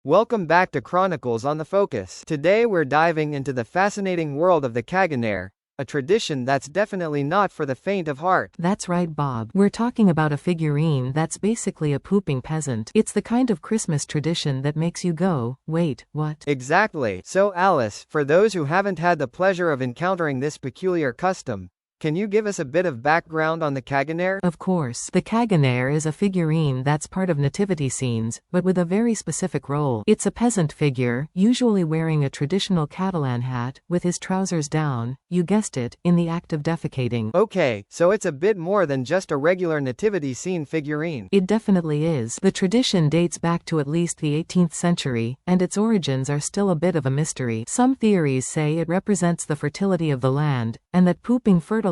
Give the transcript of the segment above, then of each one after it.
Welcome back to Chronicles on the Focus. Today we're diving into the fascinating world of the Caganer, a tradition that's definitely not for the faint of heart. That's right, Bob. We're talking about a figurine that's basically a pooping peasant. It's the kind of Christmas tradition that makes you go, wait, what? Exactly. So Alice, for those who haven't had the pleasure of encountering this peculiar custom, can you give us a bit of background on the Caganer? Of course. The Caganer is a figurine that's part of nativity scenes, but with a very specific role. It's a peasant figure, usually wearing a traditional Catalan hat, with his trousers down, you guessed it, in the act of defecating. Okay, so it's a bit more than just a regular nativity scene figurine. It definitely is. The tradition dates back to at least the 18th century, and its origins are still a bit of a mystery. Some theories say it represents the fertility of the land, and that pooping fertilizes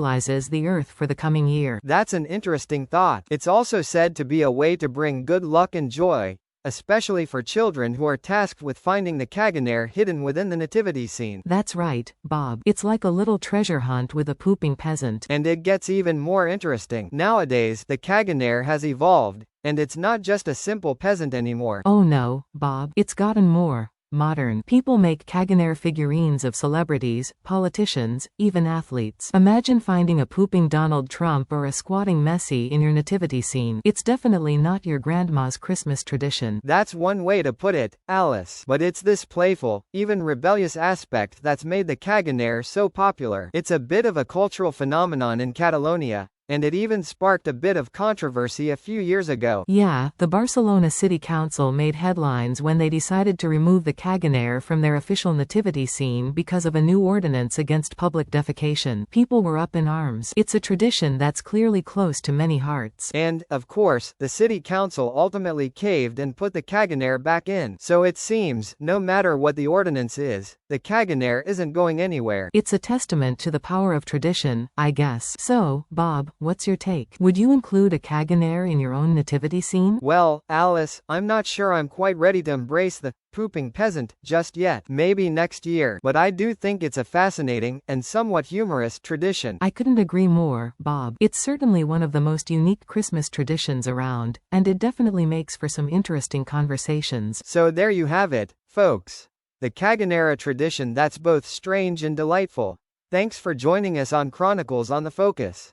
the earth for the coming year. That's an interesting thought. It's also said to be a way to bring good luck and joy, especially for children who are tasked with finding the Caganer hidden within the nativity scene. That's right, Bob. It's like a little treasure hunt with a pooping peasant. And it gets even more interesting. Nowadays, the Caganer has evolved, and it's not just a simple peasant anymore. Oh no, Bob. It's gotten more modern. People make Caganer figurines of celebrities, politicians, even athletes. Imagine finding a pooping Donald Trump or a squatting Messi in your nativity scene. It's definitely not your grandma's Christmas tradition. That's one way to put it, Alice. But it's this playful, even rebellious aspect that's made the Caganer so popular. It's a bit of a cultural phenomenon in Catalonia, and it even sparked a bit of controversy a few years ago. Yeah, the Barcelona City Council made headlines when they decided to remove the Caganer from their official nativity scene because of a new ordinance against public defecation. People were up in arms. It's a tradition that's clearly close to many hearts. And, of course, the city council ultimately caved and put the Caganer back in. So it seems, no matter what the ordinance is, the Caganer isn't going anywhere. It's a testament to the power of tradition, I guess. So, Bob, what's your take? Would you include a Caganer in your own nativity scene? Well, Alice, I'm not sure I'm quite ready to embrace the pooping peasant just yet. Maybe next year. But I do think it's a fascinating, and somewhat humorous, tradition. I couldn't agree more, Bob. It's certainly one of the most unique Christmas traditions around, and it definitely makes for some interesting conversations. So there you have it, folks. The Caganer tradition that's both strange and delightful. Thanks for joining us on Chronicles on the Focus.